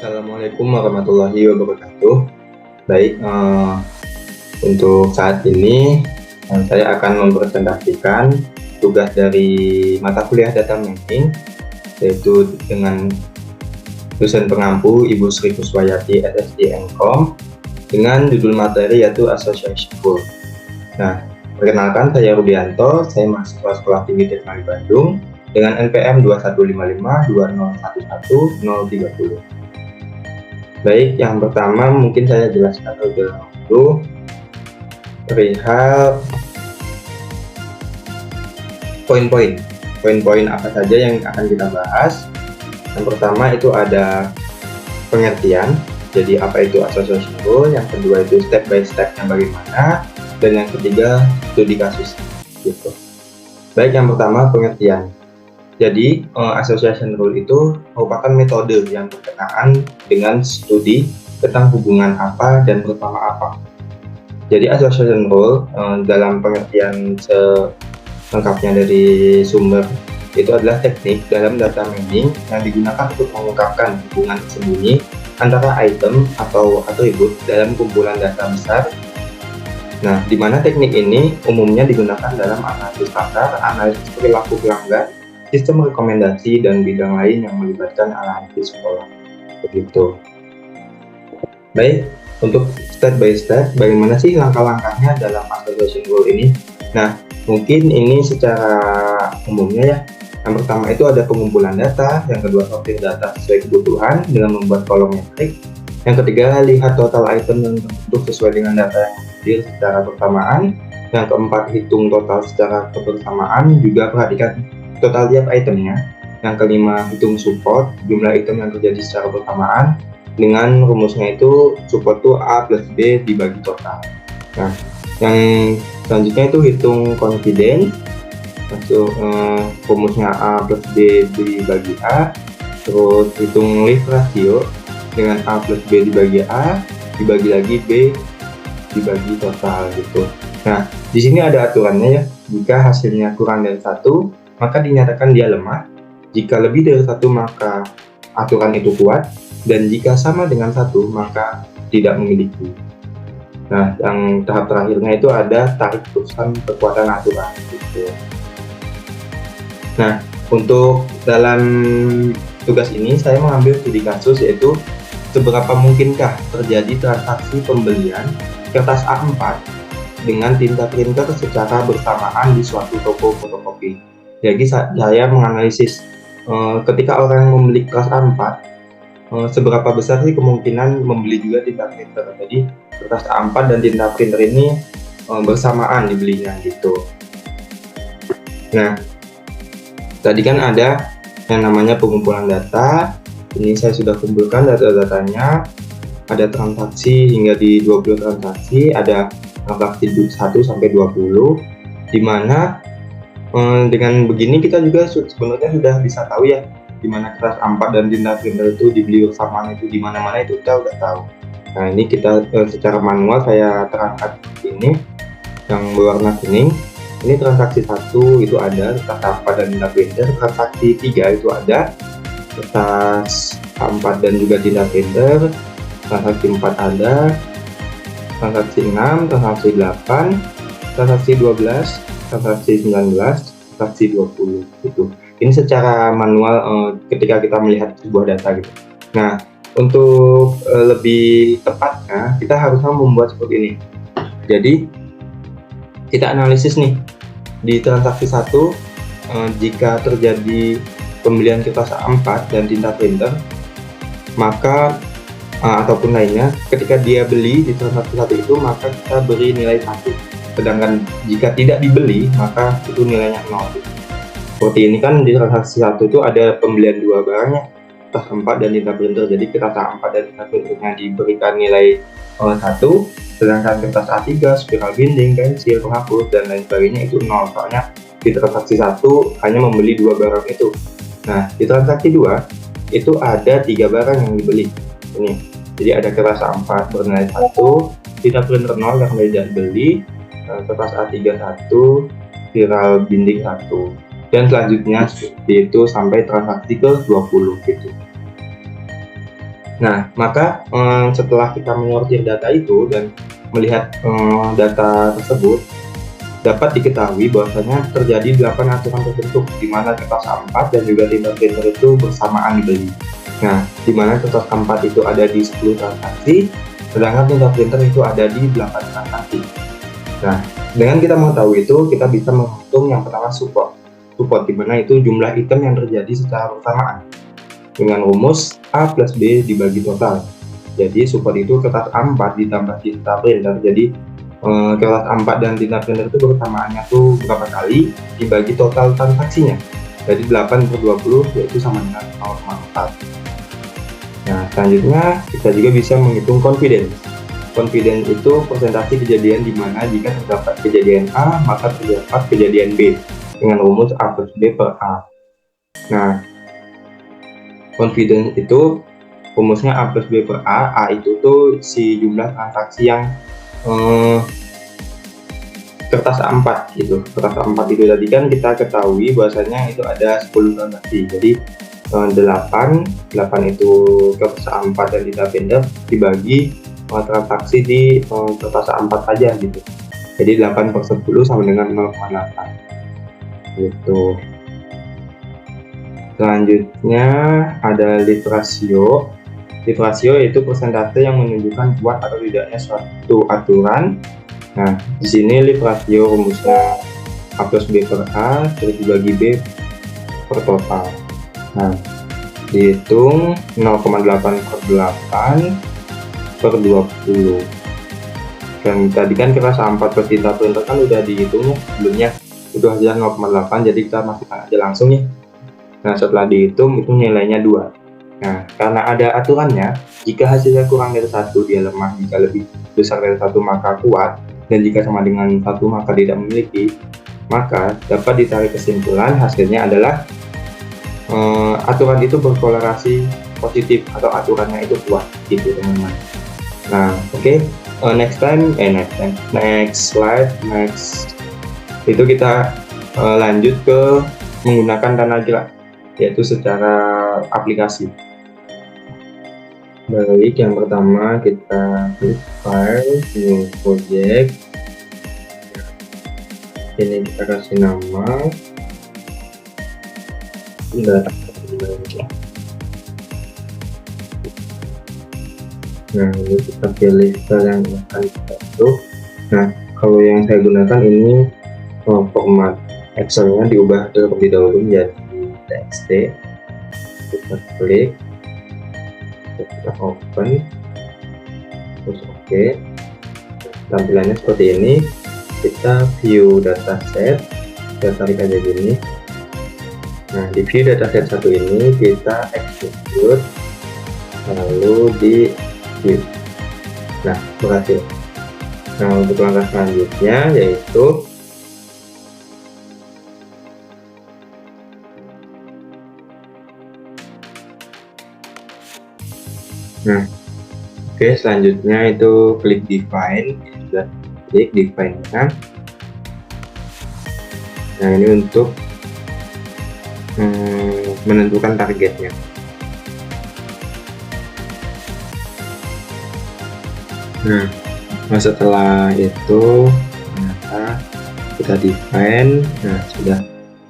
Assalamualaikum warahmatullahi wabarakatuh. Baik, untuk saat ini saya akan mempresentasikan tugas dari mata kuliah data mining, yaitu dengan dosen pengampu Ibu Sri Kuswayati SSD Enkom dengan judul materi yaitu Association Rule. Nah, perkenalkan saya Rudianto, saya mahasiswa Sekolah Tinggi Teknologi Bandung dengan NPM 21552011 030. Baik, yang pertama mungkin saya jelaskan terlebih dahulu perihal poin-poin apa saja yang akan kita bahas. Yang pertama itu ada pengertian, jadi apa itu association rule, yang kedua itu step by step-nya bagaimana, dan yang ketiga studi kasus gitu. Baik, yang pertama pengertian. Jadi, association rule itu merupakan metode yang berkenaan dengan studi tentang hubungan apa dan bersama apa. Jadi, association rule dalam pengertian selengkapnya dari sumber itu adalah teknik dalam data mining yang digunakan untuk mengungkapkan hubungan tersembunyi antara item atau atribut dalam kumpulan data besar. Nah, di mana teknik ini umumnya digunakan dalam analisis pasar, analisis perilaku pelanggan, sistem rekomendasi, dan bidang lain yang melibatkan analisis pola. Begitu. Baik, untuk step by step, bagaimana sih langkah-langkahnya dalam association rule ini? Nah, mungkin ini secara umumnya ya. Yang pertama itu ada pengumpulan data, yang kedua sortir data sesuai kebutuhan dengan membuat kolom metrik. Yang ketiga, lihat total item yang terbentuk sesuai dengan data yang hadir secara bersamaan. Yang keempat, hitung total secara kebersamaan, juga perhatikan total tiap itemnya. Yang kelima, hitung support, jumlah item yang terjadi secara bersamaan. Dengan rumusnya itu support itu A plus B dibagi total. Nah, yang selanjutnya itu hitung confidence, rumusnya A plus B dibagi A. Terus hitung leave ratio dengan A plus B dibagi A dibagi lagi B dibagi total gitu. Nah, di sini ada aturannya ya. Jika hasilnya kurang dari 1, maka dinyatakan dia lemah. Jika lebih dari 1, maka aturan itu kuat, dan jika sama dengan 1, maka tidak memiliki. Nah, yang tahap terakhirnya itu ada tarik putusan kekuatan aturan gitu. Nah, untuk dalam tugas ini saya mengambil studi kasus, yaitu seberapa mungkinkah terjadi transaksi pembelian kertas A4 dengan tinta printer secara bersamaan di suatu toko fotokopi. Jadi saya menganalisis ketika orang membeli kertas A4, seberapa besar sih kemungkinan membeli juga tinta printer. Jadi kertas A4 dan tinta printer ini bersamaan dibelinya gitu. Nah, tadi kan ada yang namanya pengumpulan data. Ini saya sudah kumpulkan data-datanya. Ada transaksi hingga di 20 transaksi, ada transaksi 1 sampai 20, di mana dengan begini kita juga sebenarnya sudah bisa tahu ya di mana kertas A4 dan tinta printer itu dibeli bersamaan, itu di mana-mana itu kita udah tahu. Nah, ini kita secara manual saya terangkat ini yang berwarna kuning. Ini transaksi 1 itu ada kertas A4 dan tinta printer, transaksi 3 itu ada kertas A4 dan juga tinta printer, transaksi 4 ada, transaksi 6, transaksi 8, transaksi 12, transaksi 19, transaksi 20 gitu. Ini secara manual ketika kita melihat sebuah data gitu. Nah, untuk lebih tepatnya kita harusnya membuat seperti ini. Jadi kita analisis nih di transaksi 1, jika terjadi pembelian kertas A4 dan tinta printer, maka ataupun lainnya, ketika dia beli di transaksi 1 itu, maka kita beri nilai 1. Sedangkan jika tidak dibeli, maka itu nilainya 0. Seperti ini kan di transaksi 1 itu ada pembelian 2 barangnya, kertas A4 dan tinta printer. Jadi kertas A4 dan tinta printernya diberikan nilai 1, sedangkan kertas A3, spiral binding, pensil, penghapus, dan lain sebagainya itu 0. Soalnya di transaksi 1 hanya membeli 2 barang itu. Nah, di transaksi 2 itu ada 3 barang yang dibeli. Ini. Jadi ada kertas A4 bernilai 1, tinta printer 0 yang tidak dibeli, kertas A3 1, spiral binding 1, dan selanjutnya seperti itu sampai transaksi ke 20 gitu. Nah, maka setelah kita menyortir data itu dan melihat data tersebut, dapat diketahui bahwasanya terjadi 8 aturan terbentuk, di mana kertas A4 dan juga tinta printer itu bersamaan dibeli. Nah, di mana kertas A4 itu ada di 10 transaksi, sedangkan tinta printer itu ada di 8 transaksi. Nah, dengan kita mengetahui itu, kita bisa menghitung yang pertama support. Support di mana itu jumlah item yang terjadi secara bersamaan dengan rumus A plus B dibagi total. Jadi support itu kertas A4 ditambah tinta printer. Jadi kertas A4 dan tinta printer itu bersamaannya tuh berapa kali dibagi total transaksinya. Jadi 8/20 yaitu sama dengan 0,4. Nah, selanjutnya kita juga bisa menghitung confidence. Confidence itu persentase kejadian di mana jika terdapat kejadian A, maka terdapat kejadian B dengan rumus A plus B per A. Nah, confidence itu rumusnya A plus B per A. A itu tuh si jumlah transaksi yang kertas A4 gitu. Kertas A4 itu tadi kan kita ketahui bahwasanya itu ada 10 transaksi. Jadi 8 itu kertas A4 dan tinta printer dibagi transaksi di kertas A4 saja gitu. Jadi 8/10 sama dengan 0,8 gitu. Selanjutnya ada lead ratio. Lead ratio yaitu persentase yang menunjukkan kuat atau tidaknya suatu aturan. Nah, di sini lead ratio rumusnya A plus B per A terus dibagi B per total. Nah, dihitung 0,8/8 per 20. Dan tadi kan kertas A4 plus tinta printer kan udah dihitungnya sebelumnya, itu hasilnya 0,8, jadi kita masukkan aja langsung nih. Nah, setelah dihitung itu nilainya 2. Nah, karena ada aturannya, jika hasilnya kurang dari 1 dia lemah, jika lebih besar dari 1 maka kuat, dan jika sama dengan 1 maka tidak memiliki, maka dapat ditarik kesimpulan hasilnya adalah aturan itu berkorelasi positif atau aturannya itu kuat gitu teman-teman. Nah, oke. Next slide itu kita lanjut ke menggunakan dana gerak, yaitu secara aplikasi. Baik, yang pertama kita klik file, new project. Ini kita kasih nama data. Nah, ini kita pilih file yang akan kita bentuk. Nah, kalau yang saya gunakan ini format Excel-nya diubah terlebih dahulu menjadi txt. Kita klik, kita open, terus oke. Tampilannya seperti ini. Kita view dataset, kita tarik aja gini. Nah, di view dataset satu ini kita execute, lalu di view. Nah, berhasil. Nah, untuk langkah selanjutnya yaitu selanjutnya itu klik define, sudah klik define-nya. Nah, ini untuk menentukan targetnya. Nah, setelah itu kita define, nah sudah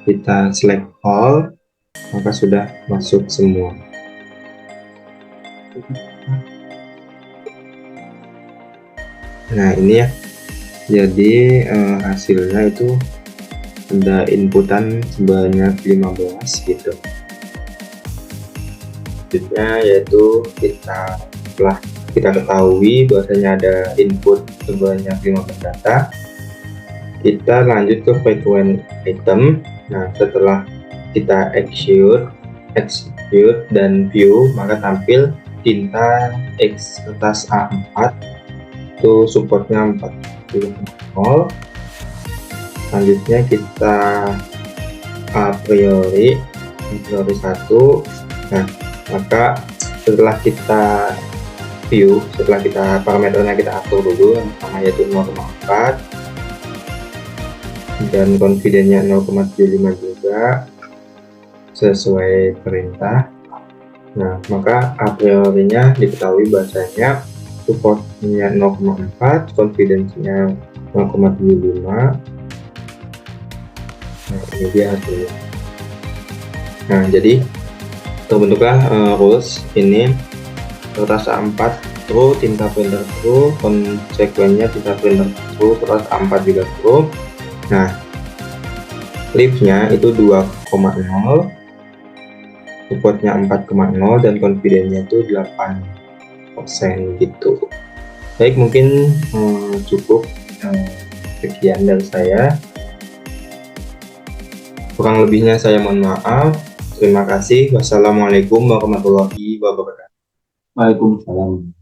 kita select all, maka sudah masuk semua. Nah, ini ya, jadi hasilnya itu ada inputan sebanyak 15 gitu. Selanjutnya yaitu setelah kita ketahui bahwasanya ada input sebanyak 15 data, kita lanjut ke frequent item. Nah, setelah kita execute dan view, maka tampil tinta X kertas A4 itu supportnya 40. Selanjutnya kita a priori 1. Nah, maka setelah kita view, setelah kita parameternya kita atur dulu, yang pertama yaitu 0,4 dan confidence-nya 0,75 juga sesuai perintah. Nah, maka a priorinya diketahui bahasanya supportnya 0,4, confidence-nya 0,75. Nah, ini dia hasilnya. Nah, jadi terbentuklah rules ini: kertas A4 true, tinta printer true, konsekuensinya tinta printer true, kertas A4 juga true. Nah, leaf-nya itu 2,0, supportnya 4,0, dan confidence-nya itu 8% gitu. Baik, mungkin cukup sekian dari saya. Kurang lebihnya saya mohon maaf. Terima kasih. Wassalamualaikum warahmatullahi wabarakatuh. Waalaikumsalam.